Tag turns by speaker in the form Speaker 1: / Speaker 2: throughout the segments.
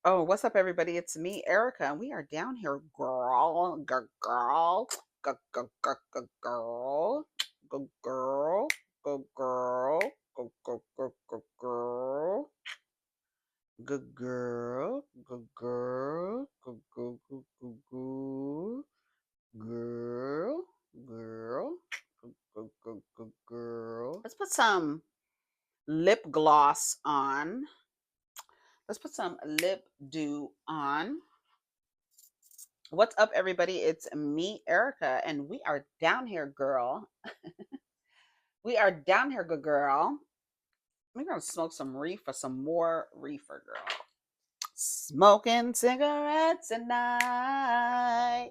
Speaker 1: Oh, what's up, everybody? It's me, Erica, and we are down here, girl, girl, girl, girl, girl, girl, girl, good girl, good girl, good girl, good girl, girl, girl, good girl. Let's put some lip gloss on. Let's put some lip dew on. What's up, everybody? It's me, Erica, and we are down here, girl. We are down here, good girl. We're gonna smoke some reefer, some more reefer, girl. Smoking cigarettes at night. I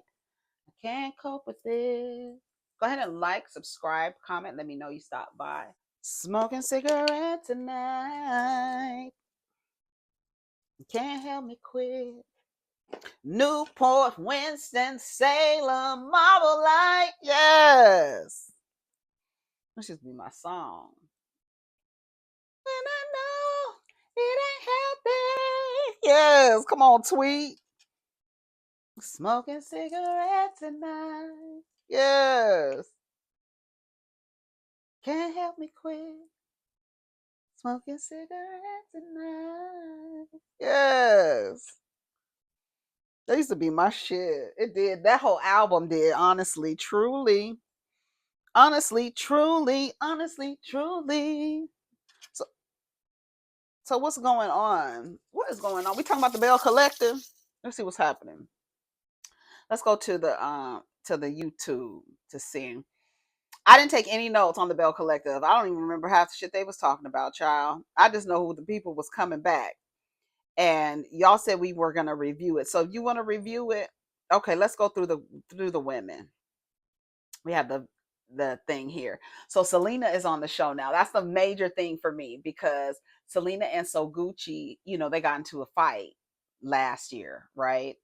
Speaker 1: can't cope with this. Go ahead and like, subscribe, comment. Let me know you stopped by. Smoking cigarettes at night. Can't help me quit. Newport, Winston, Salem, Marble Light. Yes. That should be my song. And I know it ain't healthy. Yes. Come on, Tweet. Smoking cigarettes at night. Yes. Can't help me quit. Smoking cigarettes at night. Yes. That used to be my shit. It did. That whole album did, honestly, truly. Honestly, truly, honestly, truly. So, so what's going on? What is going on? We talking about the Bell Collective? Let's see what's happening. Let's go to the YouTube to see. I didn't take any notes on the Bell Collective. I don't even remember half the shit they was talking about, child. I just know who the people was coming back. And y'all said we were gonna review it. So if you want to review it, okay, let's go through the women. We have the thing here. So Selena is on the show now. That's the major thing for me because Selena and So Gucci, they got into a fight last year, right?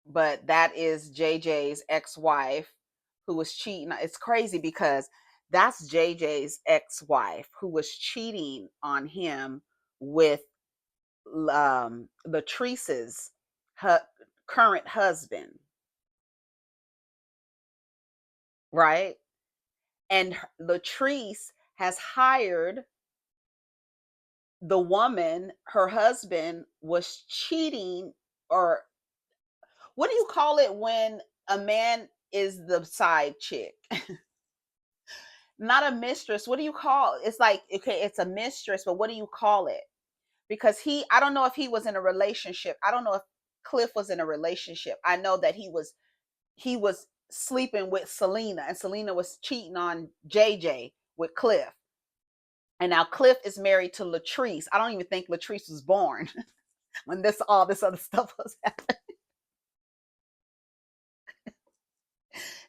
Speaker 1: But that is JJ's ex-wife who was cheating. It's crazy because that's JJ's ex-wife who was cheating on him with Latrice's current husband, right? And Latrice has hired the woman her husband was cheating, or what do you call it when a man is the side chick? Not a mistress. What do you call it? It's like, okay, it's a mistress, but what do you call it? Because I don't know if he was in a relationship. I don't know if Cliff was in a relationship. I know that he was sleeping with Selena, and Selena was cheating on JJ with Cliff. And now Cliff is married to Latrice. I don't even think Latrice was born when all this other stuff was happening.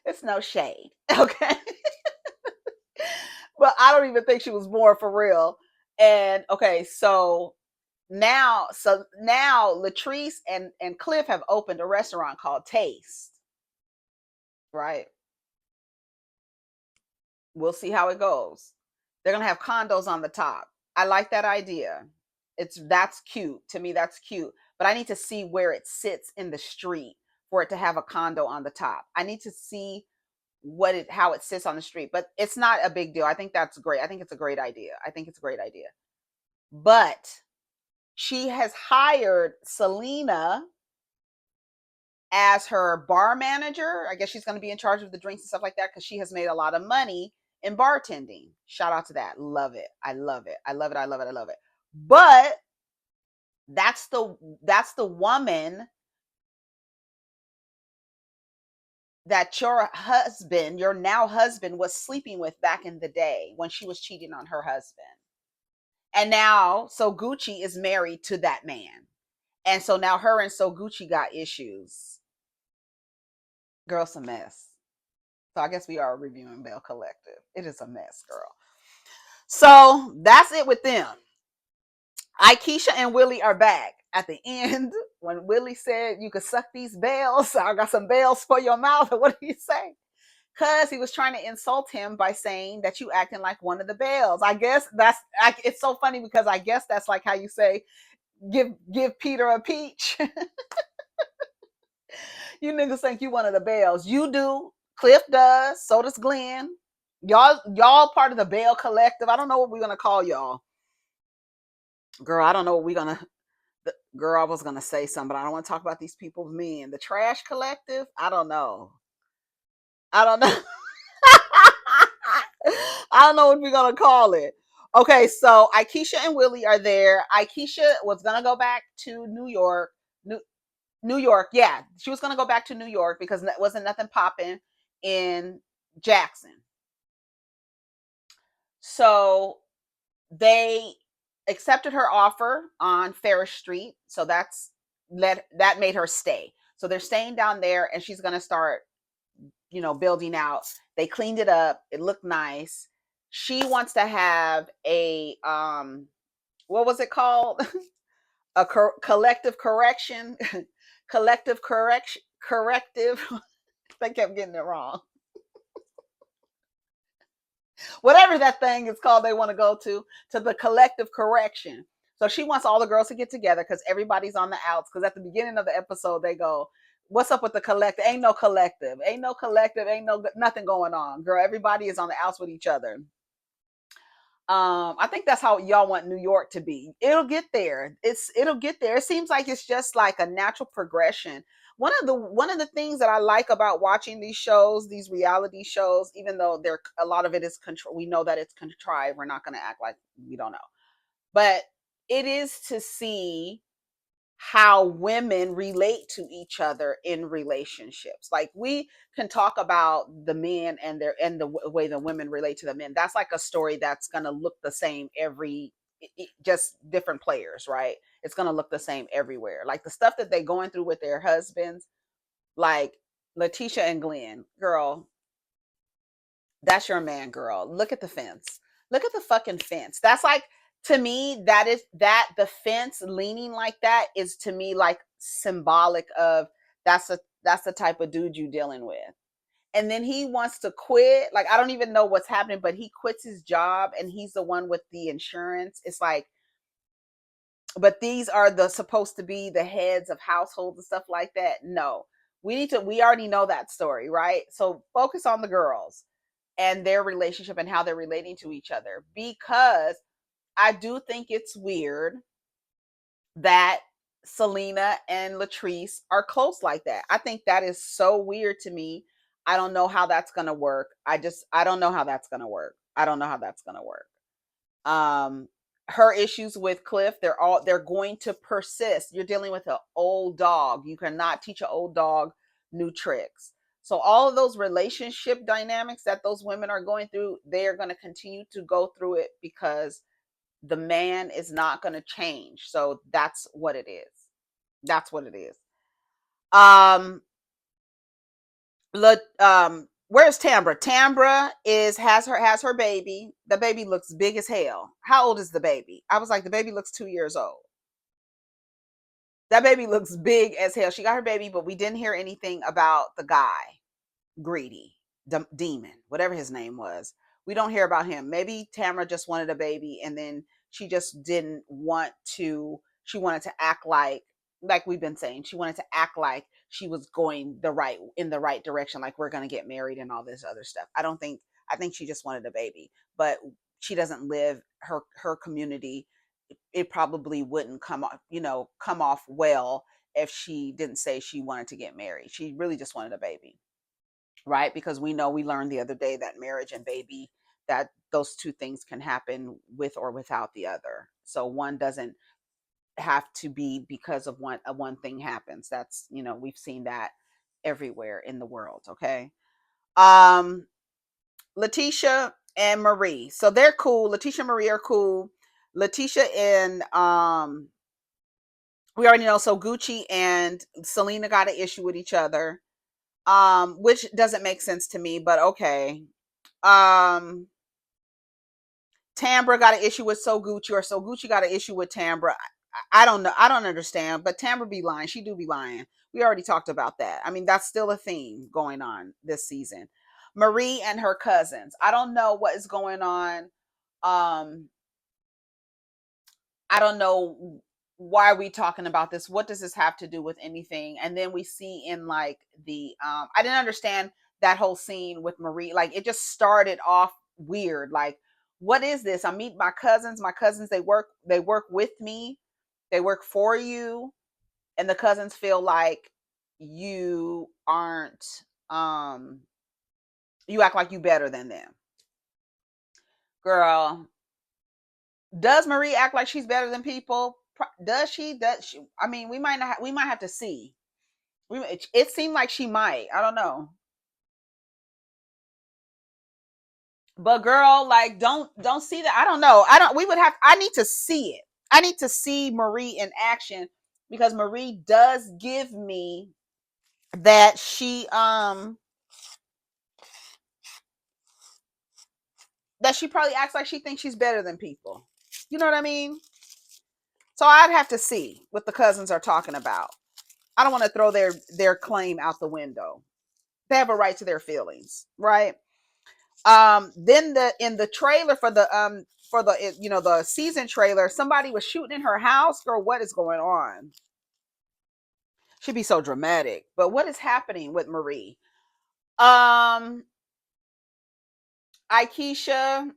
Speaker 1: It's no shade, okay? But I don't even think she was born for real. And okay, so now Latrice and Cliff have opened a restaurant called Taste, right? We'll see how it goes. They're gonna have condos on the top. I like that idea. That's cute. To me, that's cute. But I need to see where it sits in the street for it to have a condo on the top. I need to see how it sits on the street. But it's not a big deal. I think that's great. I think it's a great idea. I think it's a great idea. But she has hired Selena as her bar manager. I guess she's going to be in charge of the drinks and stuff like that because she has made a lot of money in bartending. Shout out to that. Love it. I love it. I love it. I love it. I love it. But that's the woman that your now husband was sleeping with back in the day when she was cheating on her husband. And now So Gucci is married to that man. And so now her and So Gucci got issues. Girl's a mess. So I guess we are reviewing Bell Collective. It is a mess, girl. So that's it with them. Aikisha and Willie are back. At the end, when Willie said you could suck these bells, I got some bells for your mouth. What did he say? Because he was trying to insult him by saying that you acting like one of the bells. I guess it's so funny because I guess that's like how you say give Peter a peach. You niggas think you one of the Bells. You do. Cliff does. So does Glenn. Y'all part of the Bell Collective. I don't know what we're gonna call y'all. Girl, I don't know what we're gonna. Girl, I was gonna say something, but I don't want to talk about these people's men. The Trash Collective. I don't know. I don't know. I don't know what we're gonna call it. Okay, so Aikisha and Willie are there. Aikisha was gonna go back to New York. New York, yeah. She was gonna go back to New York because there wasn't nothing popping in Jackson. So they accepted her offer on Farish Street. So that made her stay. So they're staying down there and she's gonna start, building out. They cleaned it up. It looked nice. She wants to have a what was it called? A collective correction. Collective corrective. I kept getting it wrong. Whatever that thing is called, they want to go to the collective correction. So she wants all the girls to get together because everybody's on the outs. Because at the beginning of the episode, they go, "What's up with the collective? Ain't no collective. Ain't no collective. Ain't no nothing going on, girl. Everybody is on the outs with each other." I think that's how y'all want New York to be. It'll get there. It'll get there. It seems like it's just like a natural progression. One of the things that I like about watching these shows, these reality shows, even though a lot of it is control, we know that it's contrived. We're not going to act like we don't know, but it is to see how women relate to each other in relationships. Like we can talk about the men and the way the women relate to the men. That's like a story that's going to look the same just different players, right? It's going to look the same everywhere. Like the stuff that they going through with their husbands, like Letitia and Glenn, girl, that's your man, girl. Look at the fence. Look at the fucking fence. That's like, to me, the fence leaning like that is to me like symbolic of that's the type of dude you dealing with. And then he wants to quit. Like I don't even know what's happening, but he quits his job and he's the one with the insurance. It's like, but these are the supposed to be the heads of households and stuff like that. No. We already know that story, right? So focus on the girls and their relationship and how they're relating to each other, because I do think it's weird that Selena and Latrice are close like that. I think that is so weird to me. I don't know how that's going to work. I don't know how that's going to work. I don't know how that's going to work. Um her issues with Cliff, they're going to persist. You're dealing with an old dog. You cannot teach an old dog new tricks. So all of those relationship dynamics that those women are going through, they are going to continue to go through it because the man is not going to change. So that's what it is. That's what it is. Um, where's Tambra? Tambra has her baby. The baby looks big as hell. How old is the baby? I was like, the baby looks 2 years old. That baby looks big as hell. She got her baby, but we didn't hear anything about the guy, Greedy, Demon, whatever his name was. We don't hear about him. Maybe Tamara just wanted a baby and then she just didn't want to, she wanted to act like we've been saying, she wanted to act like she was going in the right direction, like we're going to get married and all this other stuff. I think she just wanted a baby, but she doesn't live her community. It probably wouldn't come off well if she didn't say she wanted to get married. She really just wanted a baby, right? Because we learned the other day that marriage and baby, that those two things can happen with or without the other. So one doesn't have to be because of one thing happens. That's, we've seen that everywhere in the world. Okay. um Letitia and Marie, so they're cool. Letitia and Marie are cool. Letitia and we already know, so Gucci and Selena got an issue with each other, which doesn't make sense to me, but okay. um Tambra got an issue with So Gucci, or So Gucci got an issue with Tambra. I don't know. I don't understand. But Tambra be lying. She do be lying. We already talked about that. I mean, that's still a theme going on this season. Marie and her cousins. I don't know what is going on. I don't know why are we talking about this? What does this have to do with anything? And then we see in like the I didn't understand that whole scene with Marie. Like it just started off weird. Like, what is this? I meet my cousins. My cousins, they work with me. They work for you. And the cousins feel like you aren't you act like you better than them. Girl, does Marie act like she's better than people? Does she? Does she? I mean, we might not. We might have to see. It seemed like she might. I don't know. But girl, like, don't see that. I don't know. I don't. We would have. I need to see it. I need to see Marie in action because Marie does give me that she probably acts like she thinks she's better than people. You know what I mean? So I'd have to see what the cousins are talking about. I don't want to throw their claim out the window. They have a right to their feelings, right? Then the in the trailer for the the season trailer, somebody was shooting in her house. Girl, what is going on? She'd be so dramatic. But what is happening with Marie? Um, Aikisha,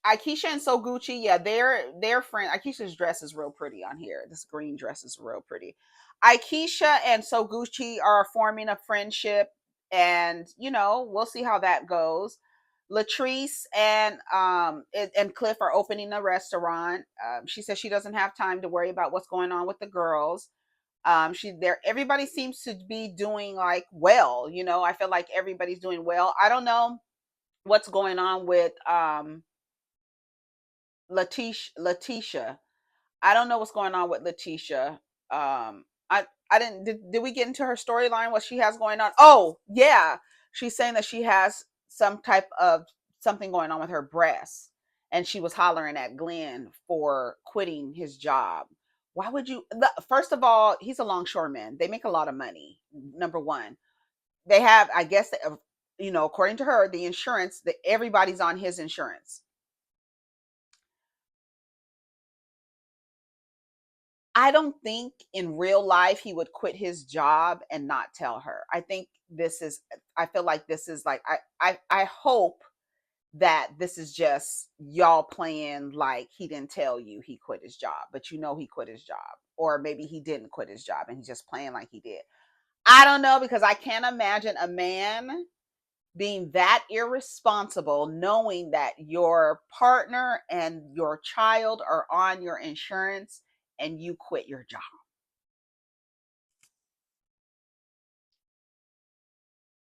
Speaker 1: Aikisha and So Gucci, yeah, they're friends. Aikisha's dress is real pretty on here. This green dress is real pretty. Aikisha and So Gucci are forming a friendship, and we'll see how that goes. Latrice and Cliff are opening a restaurant. She says she doesn't have time to worry about what's going on with the girls. She there everybody seems to be doing like well. I feel like everybody's doing well. I don't know what's going on with Letitia. I don't know what's going on with Letitia. I didn't did we get into her storyline? What she has going on? Oh yeah, she's saying that she has some type of something going on with her breasts, and she was hollering at Glenn for quitting his job. Why would you? First of all, he's a longshoreman. They make a lot of money. Number one, they have, I guess, according to her, the insurance that everybody's on his insurance. I don't think in real life he would quit his job and not tell her. I feel like this is like, I hope that this is just y'all playing like he didn't tell you he quit his job, but he quit his job. Or maybe he didn't quit his job and he's just playing like he did. I don't know, because I can't imagine a man being that irresponsible knowing that your partner and your child are on your insurance and you quit your job.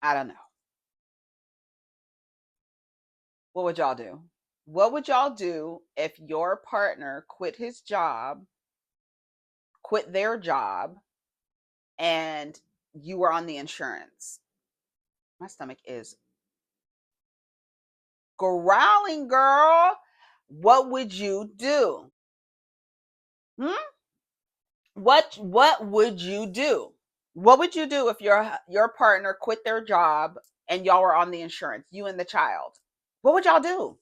Speaker 1: I don't know. What would y'all do? What would y'all do if your partner quit their job, and you were on the insurance? My stomach is growling, girl. What would you do? Hmm? What would you do? What would you do if your partner quit their job and y'all were on the insurance, you and the child? What would y'all do?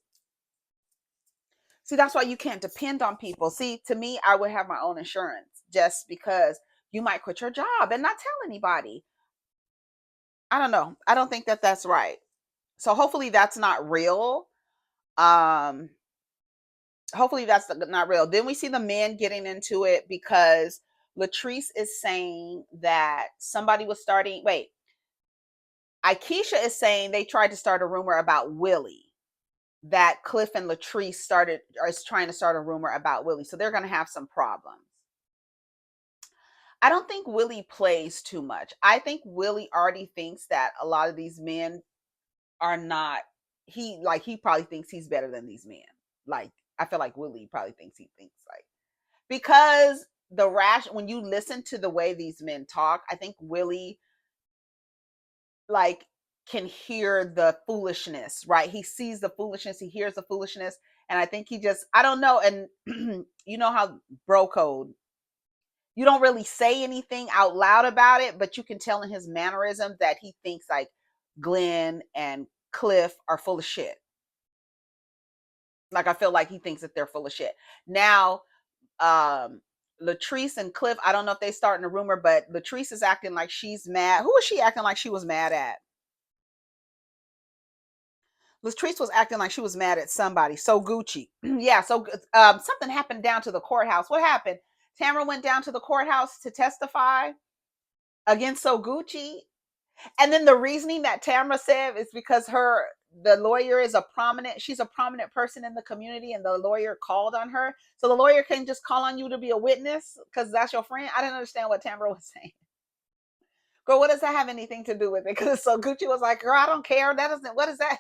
Speaker 1: See, that's why you can't depend on people. See, to me, I would have my own insurance just because you might quit your job and not tell anybody. I don't know. I don't think that that's right. So hopefully that's not real. Um, hopefully that's not real. Then we see the men getting into it because Latrice is saying that somebody was starting. Wait, Aikisha is saying they tried to start a rumor about Willie. That Cliff and Latrice is trying to start a rumor about Willie, so they're going to have some problems. I don't think Willie plays too much. I think Willie already thinks that a lot of these men are not. He probably thinks he's better than these men. Like, I feel like Willie probably thinks like, because when you listen to the way these men talk, I think Willie like can hear the foolishness, right? He sees the foolishness, he hears the foolishness, and I think he just, I don't know. And you know how bro code, you don't really say anything out loud about it, but you can tell in his mannerism that he thinks like Glenn and Cliff are full of shit. Like, I feel like he thinks that they're full of shit. Now, um, Latrice and Cliff, I don't know if they starting a rumor, but Latrice is acting like she's mad. Who was she acting like she was mad at? Latrice was acting like she was mad at somebody. So Gucci. Yeah, so something happened down to the courthouse. What happened? Tamra went down to the courthouse to testify against So Gucci. And then the reasoning that Tamra said is because the lawyer is she's a prominent person in the community, and the lawyer called on her. So the lawyer can just call on you to be a witness because that's your friend. I didn't understand what Tamra was saying. Girl, what does that have anything to do with it? Because So Gucci was like, girl, I don't care. That doesn't, what is that?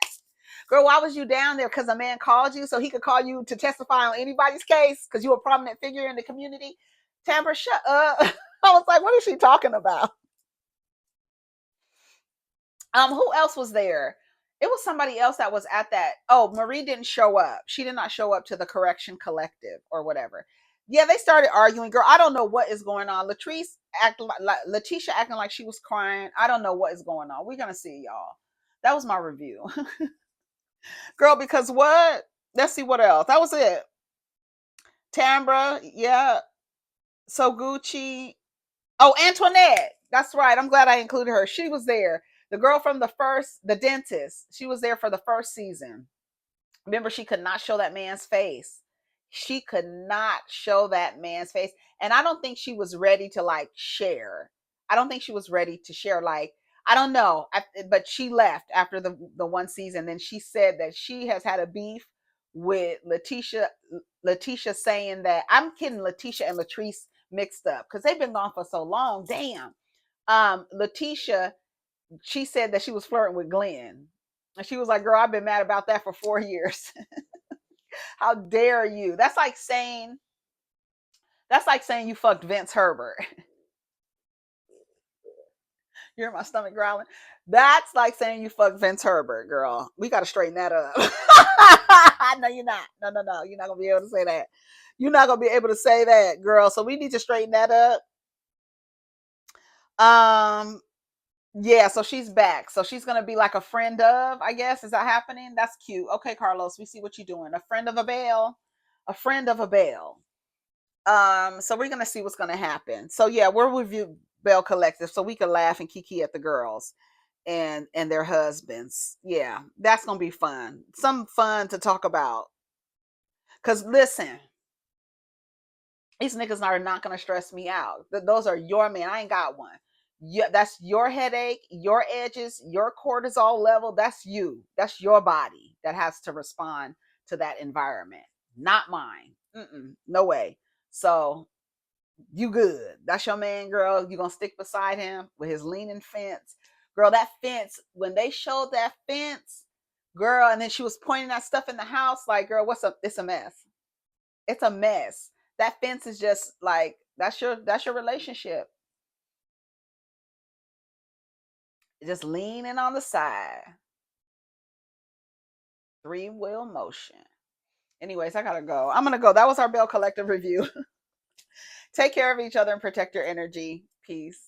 Speaker 1: Girl, why was you down there? Because a man called you so he could call you to testify on anybody's case because you're a prominent figure in the community. Tambra, shut up. I was like, what is she talking about? Who else was there? It was somebody else that was at that. Oh, Marie didn't show up. She did not show up to the correction collective or whatever. Yeah, they started arguing. Girl, I don't know what is going on. Latrice Letitia acting like she was crying. I don't know what is going on. We're gonna see, y'all. That was my review. Girl, because what? Let's see what else. That was it. Tambra, yeah. So Gucci. Oh, Antoinette. That's right. I'm glad I included her. She was there. The girl from the dentist. She was there for the first season. Remember, she could not show that man's face. She could not show that man's face. And I don't think she was ready to like share. I don't think she was ready to share. Like, I don't know. But she left after the one season. Then she said that she has had a beef with Letitia saying that, I'm kidding, Letitia and Latrice mixed up because they've been gone for so long. Damn. Letitia, she said that she was flirting with Glenn. And she was like, girl, I've been mad about that for 4 years. How dare you? That's like saying you fucked Vince Herbert. You hear my stomach growling? That's like saying you fucked Vince Herbert, girl. We got to straighten that up. No, you're not. No. You're not going to be able to say that. You're not going to be able to say that, girl. So we need to straighten that up. Yeah, so she's back. So she's gonna be like a friend of, I guess. Is that happening? That's cute. Okay, Carlos, we see what you're doing. A friend of a Belle. A friend of a Belle. So we're gonna see what's gonna happen. So yeah, we'll review Belle Collective so we can laugh and kiki at the girls and their husbands. Yeah, that's gonna be fun. Some fun to talk about. Cause listen, these niggas are not gonna stress me out. Those are your men. I ain't got one. Yeah, that's your headache, your edges, your cortisol level. That's you. That's your body that has to respond to that environment, not mine. No way. So you good. That's your man, girl. You gonna stick beside him with his leaning fence, girl. That fence. When they showed that fence, girl, and then she was pointing at stuff in the house, like, girl, what's up? It's a mess. It's a mess. That fence is just like that's your relationship. Just leaning on the side. 3-wheel motion. Anyways, I gotta go. I'm gonna go. That was our Belle Collective review. Take care of each other and protect your energy. Peace.